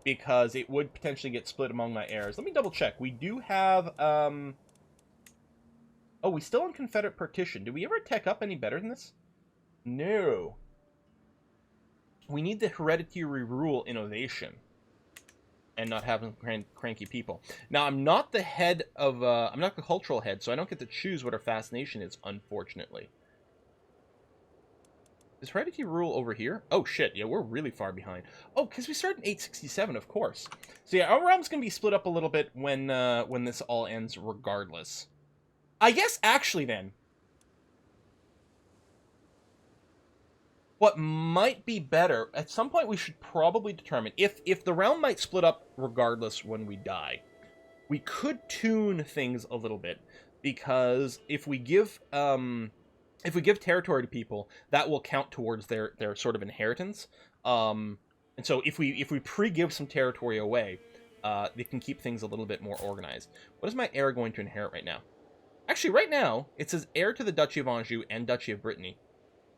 because it would potentially get split among my heirs. Let me double check. We do have, oh, we still on Confederate partition. Did we ever tech up any better than this? No. We need the hereditary rule innovation and not having cranky people. Now, I'm not the head of, I'm not the cultural head, so I don't get to choose what our fascination is, unfortunately. Is hereditary rule over here? Oh, shit. Yeah, we're really far behind. Oh, because we started in 867, of course. So, yeah, our realm's going to be split up a little bit when this all ends regardless. I guess, actually, then, what might be better, at some point we should probably determine, if the realm might split up regardless when we die, we could tune things a little bit, because if we give territory to people, that will count towards their sort of inheritance. And so if we pre-give some territory away, they can keep things a little bit more organized. What is my heir going to inherit right now? Actually, right now, it says heir to the Duchy of Anjou and Duchy of Brittany.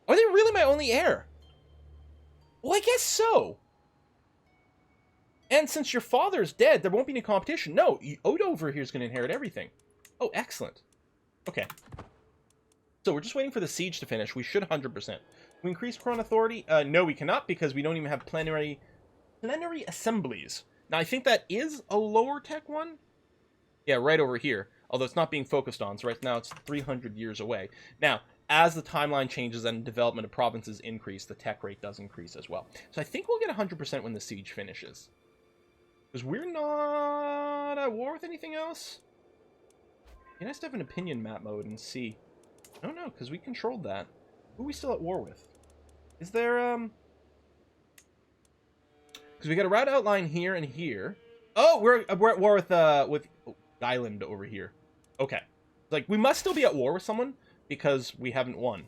Are they really my only heir? Well, I guess so. And since your father's dead, there won't be any competition. No, Odo over here is going to inherit everything. Oh, excellent. Okay. So we're just waiting for the siege to finish. We should 100%. Can we increase Crown authority? No, we cannot, because we don't even have plenary assemblies. Now, I think that is a lower tech one. Yeah, right over here. Although it's not being focused on, so right now it's 300 years away. Now, as the timeline changes and development of provinces increase, the tech rate does increase as well. So I think we'll get 100% when the siege finishes. Because we're not at war with anything else? It'd be nice to have an opinion map mode and see. No, because we controlled that. Who are we still at war with? Is there, because we got a route outline here and here. Oh, we're at war with Island over here. Okay. Like, we must still be at war with someone, because we haven't won.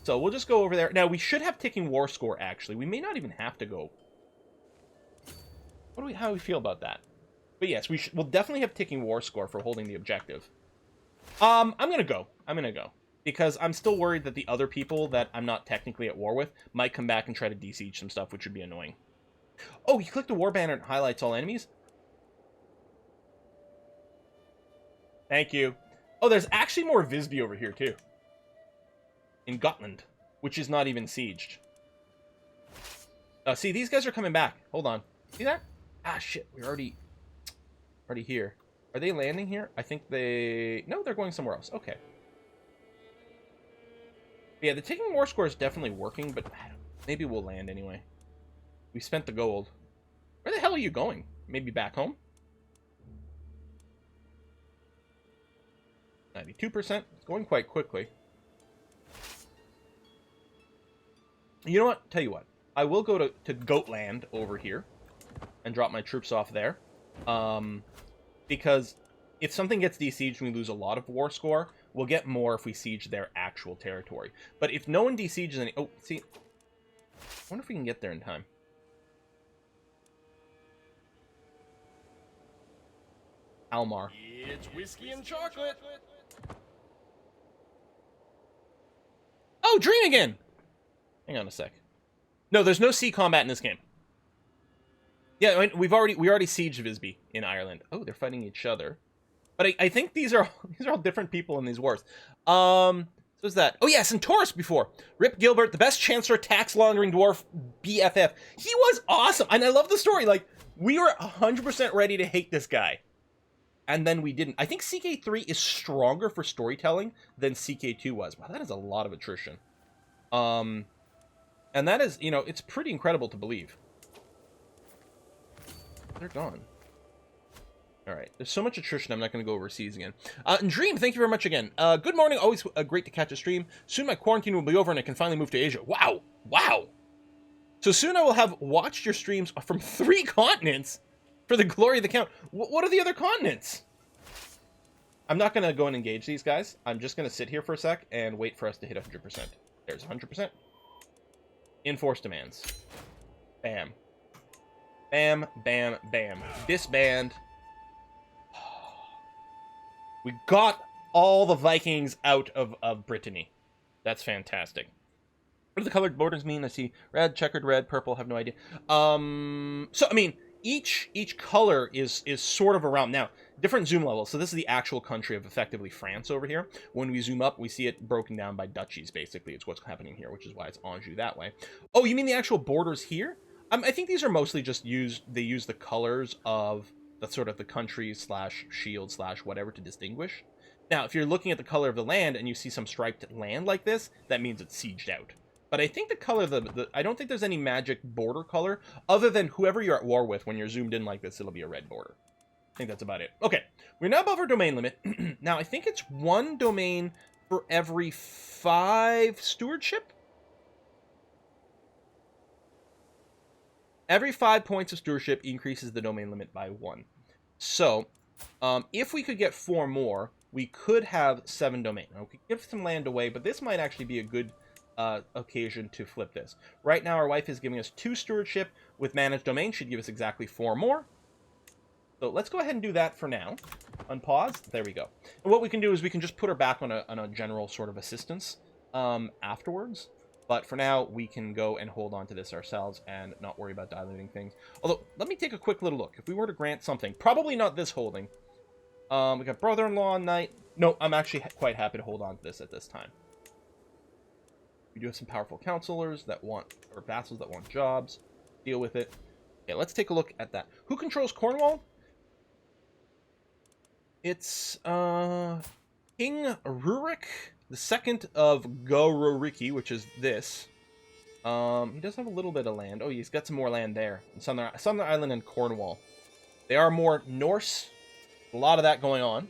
So we'll just go over there. Now, we should have ticking war score, actually. We may not even have to go. How do we feel about that? But yes, we'll definitely have ticking war score for holding the objective. I'm gonna go. Because I'm still worried that the other people that I'm not technically at war with might come back and try to de-siege some stuff, which would be annoying. Oh, you click the war banner and highlights all enemies? Thank you. Oh, there's actually more Visby over here, too. In Gotland, which is not even sieged. See, these guys are coming back. Hold on. See that? Ah, shit. We're already here. Are they landing here? I think they... No, they're going somewhere else. Okay. Yeah, the ticking war score is definitely working, but maybe we'll land anyway. We spent the gold. Where the hell are you going? Maybe back home? 92%. It's going quite quickly. You know what? Tell you what. I will go to Goatland over here and drop my troops off there. Because if something gets de-sieged and we lose a lot of war score, we'll get more if we siege their actual territory. But if no one de-sieges any... Oh, see... I wonder if we can get there in time. Almar. It's whiskey and chocolate. Oh, Dream again! Hang on a sec. No, there's no sea combat in this game. Yeah, I mean, we already sieged Visby in Ireland. Oh, they're fighting each other. But I think these are all different people in these wars. So is that? Oh yeah, Centaurus before. Rip Gilbert, the best Chancellor, tax laundering dwarf, BFF. He was awesome, and I love the story. Like, we were 100% ready to hate this guy, and then we didn't. I think CK3 is stronger for storytelling than CK2 was. Wow, that is a lot of attrition. And that is, you know, it's pretty incredible to believe. They're gone. All right. There's so much attrition, I'm not going to go overseas again. And Dream, thank you very much again. Good morning. Always great to catch a stream. Soon my quarantine will be over and I can finally move to Asia. Wow. Wow. So soon I will have watched your streams from 3 continents for the glory of the count. What are the other continents? I'm not going to go and engage these guys. I'm just going to sit here for a sec and wait for us to hit 100%. There's 100%. Enforce demands. Bam. Bam, bam, bam. Disband. We got all the Vikings out of Brittany. That's fantastic. What do the colored borders mean? I see red, checkered red, purple, have no idea. So, I mean, each color is sort of around. Now, different zoom levels. So this is the actual country of effectively France over here. When we zoom up, we see it broken down by duchies, basically. It's what's happening here, which is why it's Anjou that way. Oh, you mean the actual borders here? I think these are mostly just they use the colors of the sort of the country slash shield slash whatever to distinguish. Now, if you're looking at the color of the land and you see some striped land like this, that means it's sieged out. But I think the color, I don't think there's any magic border color other than whoever you're at war with. When you're zoomed in like this, it'll be a red border. I think that's about it. Okay, we're now above our domain limit. Now, I think it's 1 domain for every 5 stewardship. Every 5 points of stewardship increases the domain limit by 1. So, if we could get 4 more, we could have 7 domain. Now, we could give some land away, but this might actually be a good occasion to flip this. Right now, our wife is giving us 2 stewardship. With managed domain, she'd give us exactly 4 more. So let's go ahead and do that for now. Unpause. There we go. And what we can do is we can just put her back on a general sort of assistance afterwards. But for now, we can go and hold on to this ourselves and not worry about diluting things. Although, let me take a quick little look. If we were to grant something, probably not this holding. We got brother-in-law, knight. No, I'm actually quite happy to hold on to this at this time. We do have some powerful counselors that want, or vassals that want jobs. Deal with it. Okay, let's take a look at that. Who controls Cornwall? It's King Rurik, the second of Gororiki, which is this. He does have a little bit of land. Oh, he's got some more land there. Southern Island and Cornwall. They are more Norse. A lot of that going on.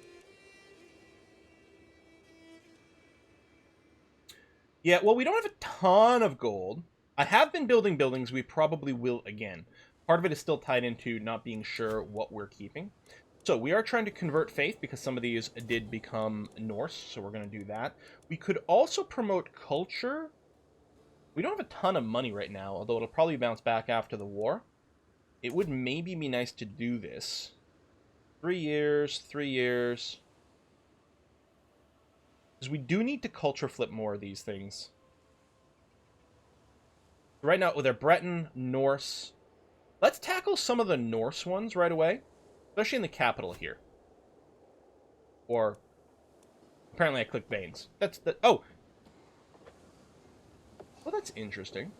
Yeah, well, we don't have a ton of gold. I have been building buildings. We probably will again. Part of it is still tied into not being sure what we're keeping. So we are trying to convert faith because some of these did become Norse, so we're going to do that. We could also promote culture. We don't have a ton of money right now, although it'll probably bounce back after the war. It would maybe be nice to do this. 3 years, 3 years. Because we do need to culture flip more of these things. Right now, they're Breton, Norse. Let's tackle some of the Norse ones right away. Especially in the capital here. Or, apparently I clicked Baines. That's the, oh! Well, that's interesting.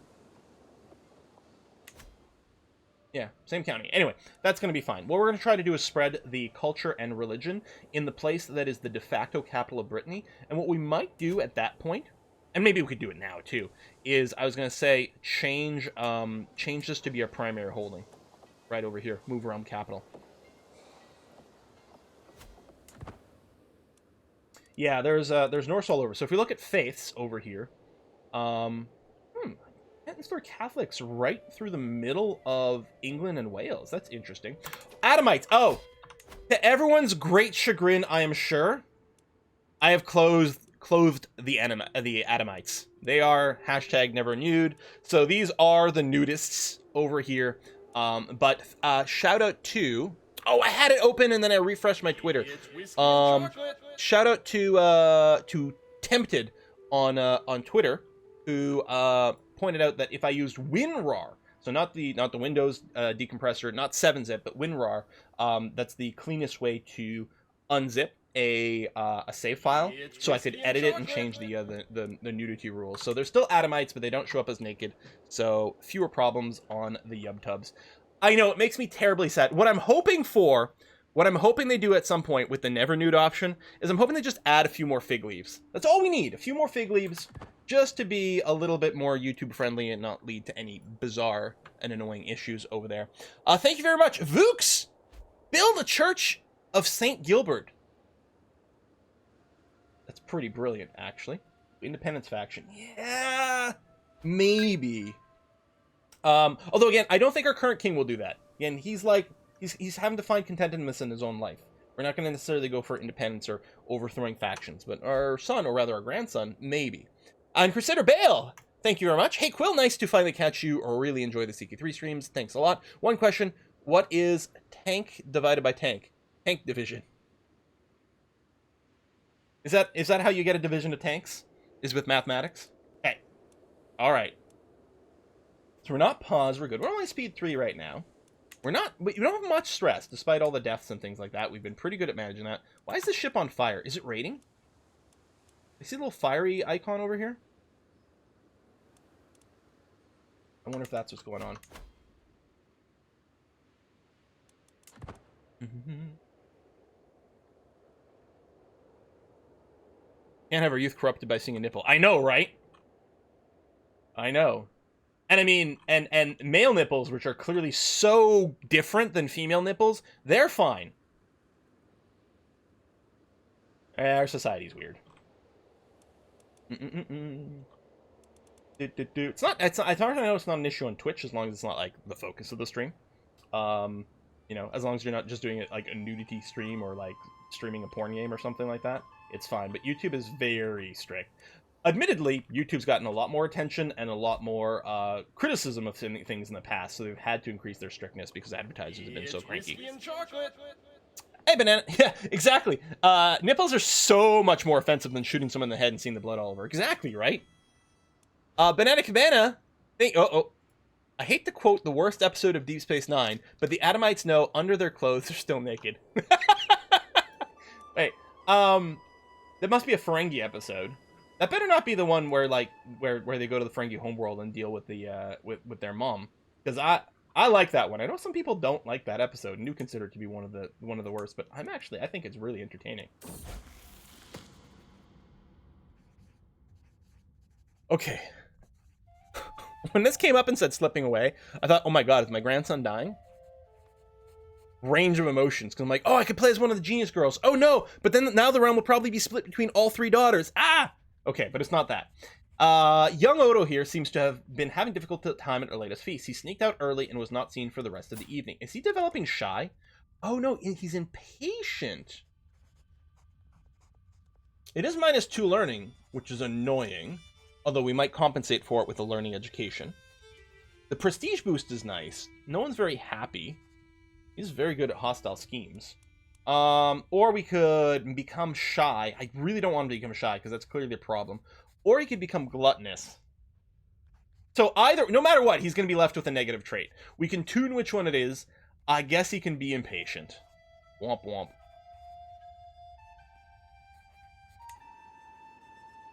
Yeah, same county. Anyway, that's going to be fine. What we're going to try to do is spread the culture and religion in the place that is the de facto capital of Brittany. And what we might do at that point, and maybe we could do it now too, is I was going to say change this to be our primary holding. Right over here. Move around capital. Yeah, there's Norse all over. So if we look at faiths over here, for Catholics right through the middle of England and Wales. That's interesting. Adamites. Oh, to everyone's great chagrin, I am sure, I have clothed the Adamites. They are #never-nude. So these are the nudists over here. But shout out to. Oh, I had it open and then I refreshed my Twitter. Shout out to Tempted on Twitter, who pointed out that if I used WinRAR, so not the Windows decompressor, not 7-zip, but WinRAR, that's the cleanest way to unzip a save file, so I could edit it and change the nudity rules. So they're still Adamites, but they don't show up as naked, so fewer problems on the YubTubs. I know, it makes me terribly sad. What I'm hoping they do at some point with the never nude option is I'm hoping they just add a few more fig leaves. That's all we need. A few more fig leaves just to be a little bit more YouTube friendly and not lead to any bizarre and annoying issues over there. Thank you very much. Vooks! Build a church of St. Gilbert. That's pretty brilliant, actually. Independence faction. Yeah, maybe. Although, again, I don't think our current king will do that. Again, he's having to find contentedness in his own life. We're not going to necessarily go for independence or overthrowing factions, but our son, or rather our grandson, maybe. And Crusader Bale, thank you very much. Hey, Quill, nice to finally catch you. I really enjoy the CK3 streams. Thanks a lot. One question, what is tank divided by tank? Tank division. Is that how you get a division of tanks? Is with mathematics? Okay. All right. So we're not paused. We're good. We're only speed 3 right now. We don't have much stress, despite all the deaths and things like that. We've been pretty good at managing that. Why is this ship on fire? Is it raining? I see a little fiery icon over here. I wonder if that's what's going on. Can't have our youth corrupted by seeing a nipple. I know, right? I know. And I mean, and male nipples, which are clearly so different than female nipples, they're fine. Our society's weird. It's not. I know it's not an issue on Twitch as long as it's not like the focus of the stream. You know, as long as you're not just doing it like a nudity stream or like streaming a porn game or something like that, it's fine. But YouTube is very strict. Admittedly, YouTube's gotten a lot more attention and a lot more criticism of things in the past, so they've had to increase their strictness because advertisers have been so cranky. Whiskey and chocolate. Hey, banana. Yeah, exactly. Nipples are so much more offensive than shooting someone in the head and seeing the blood all over. Exactly, right? Banana Cabana. I hate to quote the worst episode of Deep Space Nine, but the Adamites know under their clothes they're still naked. Wait, that must be a Ferengi episode. That better not be the one where like where they go to the Ferengi homeworld and deal with the with their mom, because I like that one. I know some people don't like that episode and do consider it to be one of the worst, but I think it's really entertaining. Okay. When this came up and said slipping away, I thought, oh my god, is my grandson dying? Range of emotions, because I'm like, oh, I could play as one of the genius girls. Oh no, but then now the realm will probably be split between all three daughters. Ah! Okay, but it's not that. Young Odo here seems to have been having difficult time at our latest feast. He sneaked out early and was not seen for the rest of the evening. Is he developing shy? Oh no, he's impatient. It is -2 learning, which is annoying, although we might compensate for it with a learning education. The prestige boost is nice. No one's very happy. He's very good at hostile schemes. Or we could become shy. I really don't want him to become shy, because that's clearly a problem. Or he could become gluttonous. So either, no matter what, he's going to be left with a negative trait. We can tune which one it is. I guess he can be impatient. Womp womp.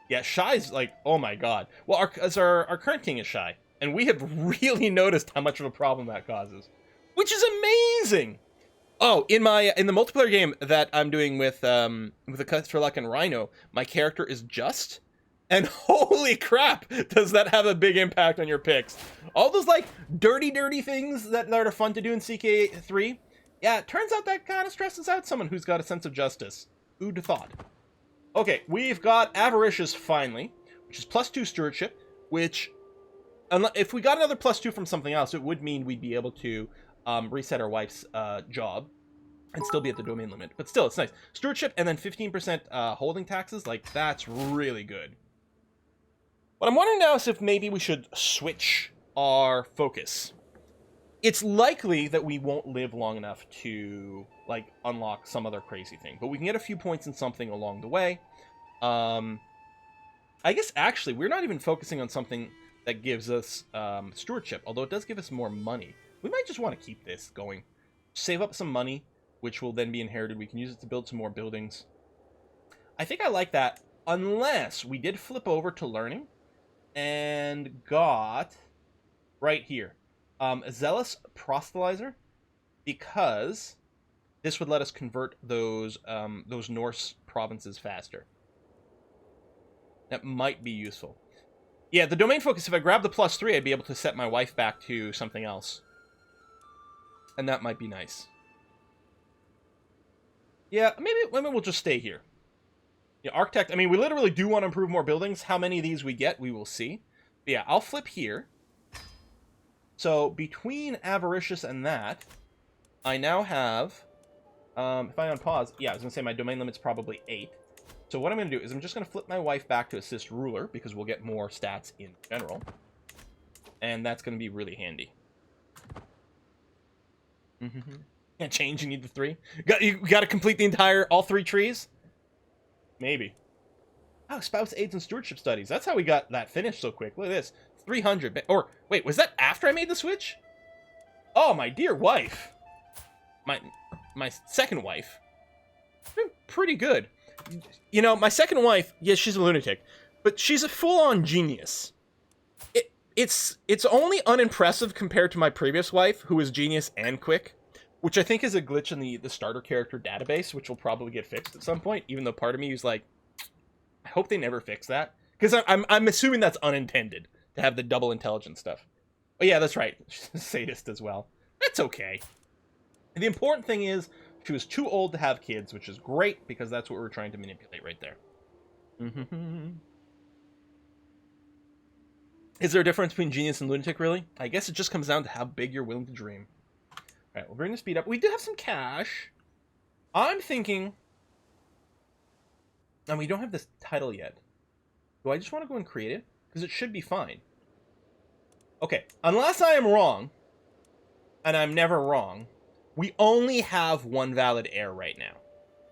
Yeah, shy's like, oh my god. Well, our current king is shy. And we have really noticed how much of a problem that causes. Which is amazing! Oh, in the multiplayer game that I'm doing with the Cuts for Luck and Rhino, my character is just, and holy crap, does that have a big impact on your picks. All those like dirty things that are fun to do in CK3, yeah, it turns out that kind of stresses out someone who's got a sense of justice. Who'd have thought? Okay, we've got Avaricious finally, which is +2 stewardship, which, if we got another +2 from something else, it would mean we'd be able to reset our wife's job and still be at the domain limit. But still, it's nice. Stewardship and then 15% holding taxes, like, that's really good. What I'm wondering now is if maybe we should switch our focus. It's likely that we won't live long enough to, like, unlock some other crazy thing. But we can get a few points in something along the way. I guess, actually, we're not even focusing on something that gives us stewardship, although it does give us more money. We might just want to keep this going. Save up some money, which will then be inherited. We can use it to build some more buildings. I think I like that, unless we did flip over to learning and got right here a zealous proselytizer, because this would let us convert those Norse provinces faster. That might be useful. Yeah, the domain focus, if I grab the +3, I'd be able to set my wife back to something else. And that might be nice. Yeah, maybe we'll just stay here. Yeah, architect, I mean, we literally do want to improve more buildings. How many of these we get, we will see. But yeah, I'll flip here. So, between Avaricious and that, I now have, if I unpause, yeah, I was going to say my domain limit's probably 8. So what I'm going to do is I'm just going to flip my wife back to assist ruler, because we'll get more stats in general. And that's going to be really handy. Can't change, you need the 3. You got to complete all 3 trees? Maybe. Oh, spouse aids and stewardship studies. That's how we got that finished so quick. Look at this. 300. Or, wait, was that after I made the switch? Oh, my dear wife. My second wife. Been pretty good. You know, my second wife, yes, she's a lunatic, but she's a full-on genius. It's only unimpressive compared to my previous wife, who was genius and quick, which I think is a glitch in the starter character database, which will probably get fixed at some point, even though part of me is like, I hope they never fix that. Because I'm assuming that's unintended, to have the double intelligence stuff. Oh yeah, that's right. She's a sadist as well. That's okay. And the important thing is, she was too old to have kids, which is great, because that's what we're trying to manipulate right there. Is there a difference between genius and lunatic, really? I guess it just comes down to how big you're willing to dream. Alright, we'll bring the speed up. We do have some cash. I'm thinking... And we don't have this title yet. Do I just want to go and create it? Because it should be fine. Okay, unless I am wrong, and I'm never wrong, we only have one valid heir right now.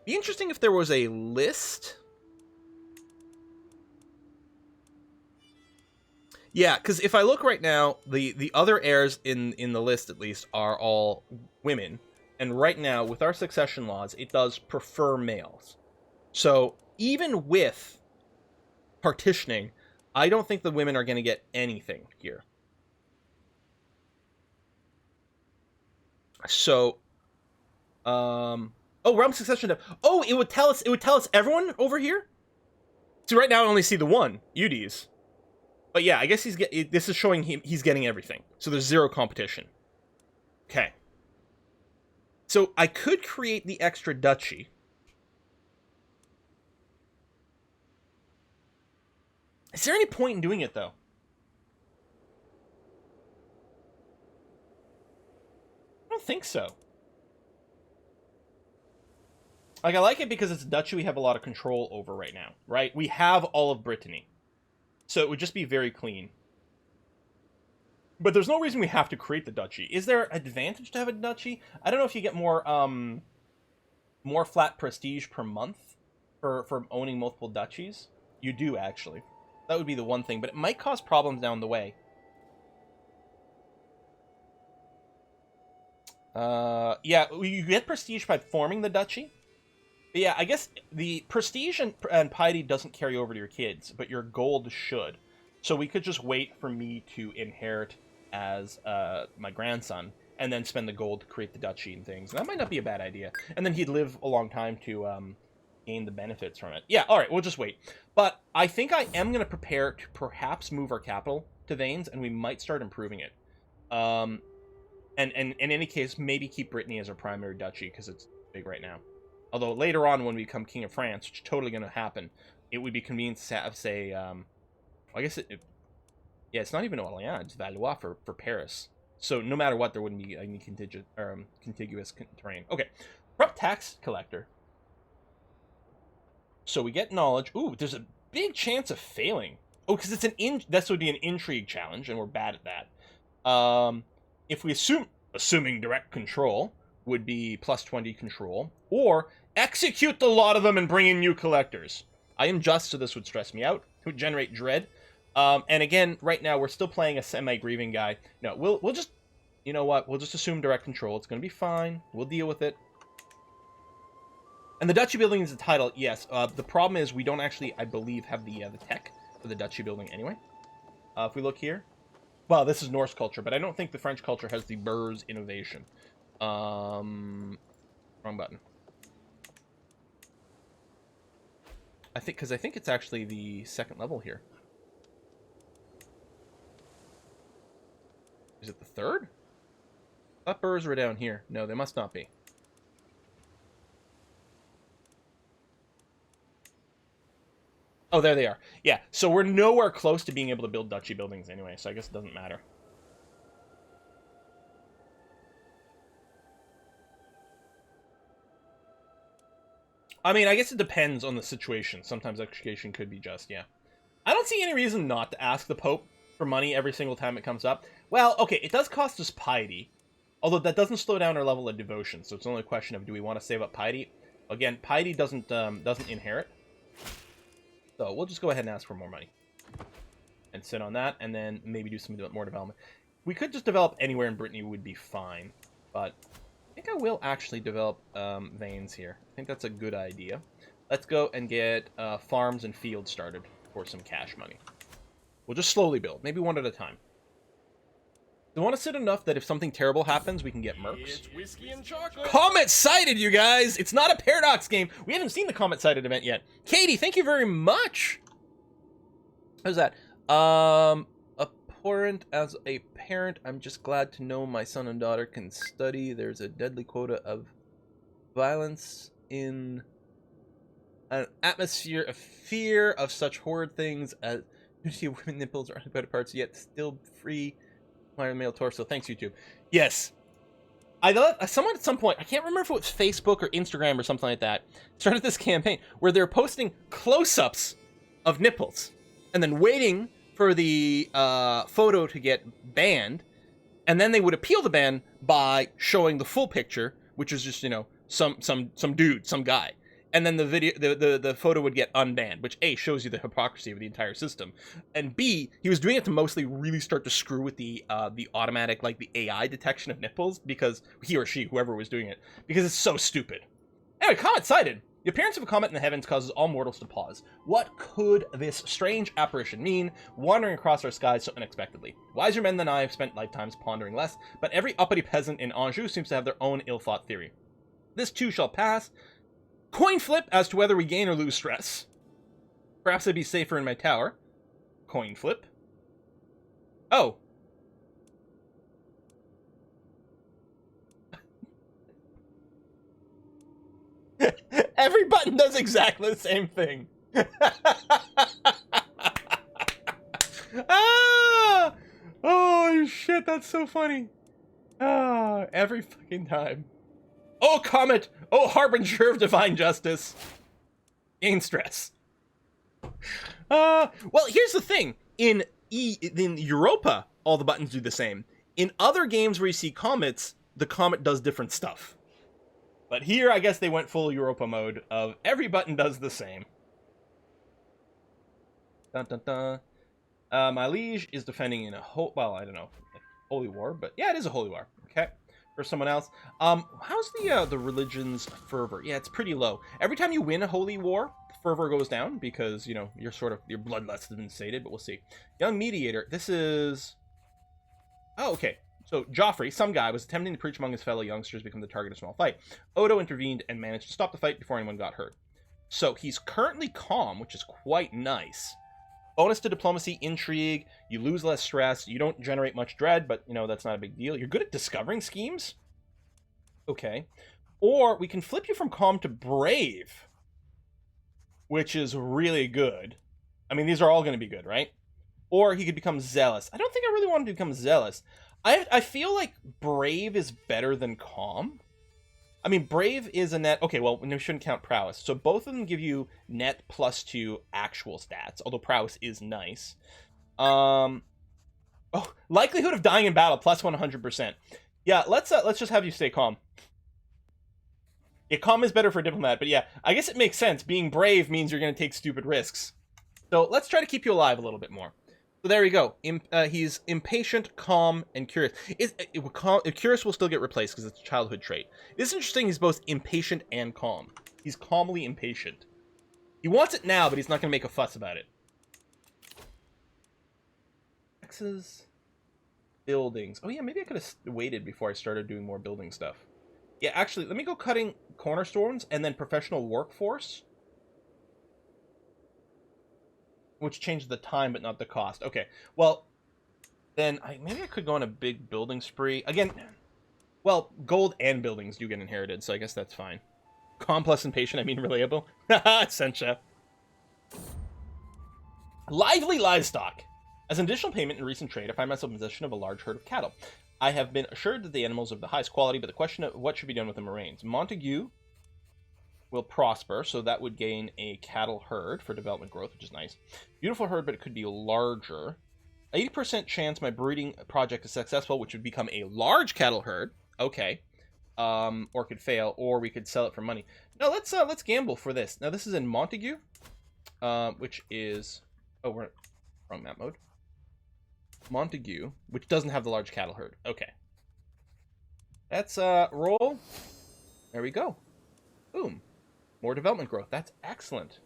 Be interesting if there was a list. Yeah, because if I look right now, the other heirs in the list, at least, are all women. And right now, with our succession laws, it does prefer males. So, even with partitioning, I don't think the women are going to get anything here. So, oh, realm succession. Oh, it would tell us everyone over here? So right now I only see the one, Udis. But yeah, I guess this is showing he's getting everything. So there's zero competition. Okay. So I could create the extra duchy. Is there any point in doing it, though? I don't think so. Like, I like it because it's a duchy we have a lot of control over right now, right? We have all of Brittany. So it would just be very clean. But there's no reason we have to create the duchy. Is there an advantage to have a duchy? I don't know if you get more flat prestige per month for owning multiple duchies. You do, actually. That would be the one thing, but it might cause problems down the way. Yeah, you get prestige by forming the duchy. But yeah, I guess the prestige and piety doesn't carry over to your kids, but your gold should. So we could just wait for me to inherit as my grandson, and then spend the gold to create the duchy and things. And that might not be a bad idea. And then he'd live a long time to gain the benefits from it. Yeah, alright, we'll just wait. But I think I am going to prepare to perhaps move our capital to Vanes, and we might start improving it. And in any case, maybe keep Brittany as our primary duchy, because it's big right now. Although later on, when we become King of France, which is totally going to happen, it would be convenient to have, say, I guess yeah, it's not even Orléans, it's Valois for Paris. So no matter what, there wouldn't be any contiguous terrain. Okay, corrupt tax collector. So we get knowledge. Ooh, there's a big chance of failing. Oh, because it's this would be an intrigue challenge, and we're bad at that. If we assuming direct control would be plus 20 control, or execute the lot of them and bring in new collectors. I am just, so this would stress me out. It would generate dread. And again, right now we're still playing a semi-grieving guy. No, we'll just, you know what? We'll just assume direct control. It's going to be fine. We'll deal with it. And the Duchy Building is a title, yes. The problem is we don't actually, I believe, have the tech for the Duchy Building anyway. If we look here. Well, this is Norse culture, but I don't think the French culture has the Burrs innovation. Wrong button. I think it's actually the second level here. Is it the third? I thought Burrs were down here. No, they must not be. Oh, there they are. Yeah, so we're nowhere close to being able to build duchy buildings anyway, so I guess it doesn't matter. I mean, I guess it depends on the situation. Sometimes execution could be just, yeah. I don't see any reason not to ask the Pope for money every single time it comes up. Well, okay, it does cost us piety. Although that doesn't slow down our level of devotion, so it's only a question of do we want to save up piety? Again, piety doesn't inherit. So we'll just go ahead and ask for more money. And sit on that, and then maybe do some more development. We could just develop anywhere in Brittany would be fine. But I think I will actually develop veins here. I think that's a good idea. Let's go and get farms and fields started for some cash money. We'll just slowly build, maybe one at a time. They want to sit enough that if something terrible happens, we can get mercs. It's whiskey and chocolate. Comet sighted, you guys! It's not a Paradox game. We haven't seen the Comet sighted event yet. Katie, thank you very much. How's that? Abhorrent as a parent, I'm just glad to know my son and daughter can study. There's a deadly quota of violence in an atmosphere of fear of such horrid things as nudity of women nipples or unoccupied parts, yet still free. Male torso. Thanks, YouTube. Yes. I thought someone at some point, I can't remember if it was Facebook or Instagram or something like that, started this campaign where they're posting close-ups of nipples and then waiting for the photo to get banned, and then they would appeal the ban by showing the full picture, which is just, you know, some dude, some guy. And then the video, the photo would get unbanned, which A, shows you the hypocrisy of the entire system, and B, he was doing it to mostly really start to screw with the automatic, like the AI detection of nipples, because he or she, whoever was doing it, because it's so stupid. Anyway, comet sighted. The appearance of a comet in the heavens causes all mortals to pause. What could this strange apparition mean, wandering across our skies so unexpectedly? Wiser men than I have spent lifetimes pondering less, but every uppity peasant in Anjou seems to have their own ill-thought theory. This too shall pass. Coin flip as to whether we gain or lose stress. Perhaps I'd be safer in my tower. Coin flip. Oh. Every button does exactly the same thing. Ah! Oh, shit, that's so funny. Ah, every fucking time. Oh, comet! Oh, harbinger of divine justice! Gain stress. Well, here's the thing. In Europa, all the buttons do the same. In other games where you see comets, the comet does different stuff. But here, I guess they went full Europa mode of every button does the same. Dun dun dun. My liege is defending in a well, I don't know, holy war, but yeah, it is a holy war. Okay. For someone else. How's the religion's fervor? Yeah, it's pretty low. Every time you win a holy war, the fervor goes down because, you know, your bloodlust has been sated, but we'll see. Young mediator. This is... Oh, okay. So, Joffrey, some guy, was attempting to preach among his fellow youngsters become the target of a small fight. Odo intervened and managed to stop the fight before anyone got hurt. So, he's currently calm, which is quite nice. Bonus to diplomacy, intrigue, you lose less stress, you don't generate much dread, but, you know, that's not a big deal. You're good at discovering schemes? Okay. Or we can flip you from calm to brave, which is really good. I mean, these are all going to be good, right? Or he could become zealous. I don't think I really want him to become zealous. I feel like brave is better than calm. I mean, brave is a net... Okay, well, we shouldn't count prowess. So both of them give you net +2 actual stats, although prowess is nice. Oh, likelihood of dying in battle, plus 100%. Yeah, let's just have you stay calm. Yeah, calm is better for a diplomat, but yeah, I guess it makes sense. Being brave means you're going to take stupid risks. So let's try to keep you alive a little bit more. So there you go. He's impatient, calm, and curious. Curious will still get replaced because it's a childhood trait. It's interesting he's both impatient and calm. He's calmly impatient. He wants it now, but he's not going to make a fuss about it. X's. Buildings. Oh yeah, maybe I could have waited before I started doing more building stuff. Yeah, actually, let me go cutting cornerstones and then professional workforce. Which changed the time, but not the cost. Okay, well, then maybe I could go on a big building spree. Again, well, gold and buildings do get inherited, so I guess that's fine. Calm plus impatient, I mean relatable. Haha, Sencha. Lively livestock. As an additional payment in recent trade, I find myself in possession of a large herd of cattle. I have been assured that the animals are of the highest quality, but the question of what should be done with them remains. Montague will prosper, so that would gain a cattle herd for development growth, which is nice. Beautiful herd, but it could be larger. 80% chance my breeding project is successful, which would become a large cattle herd. Okay. Or could fail, or we could sell it for money. No, let's gamble for this. Now this is in Montague, which is... Oh, we're wrong map mode. Montague, which doesn't have the large cattle herd. Okay. Let's roll. There we go. Boom. More development growth. That's excellent.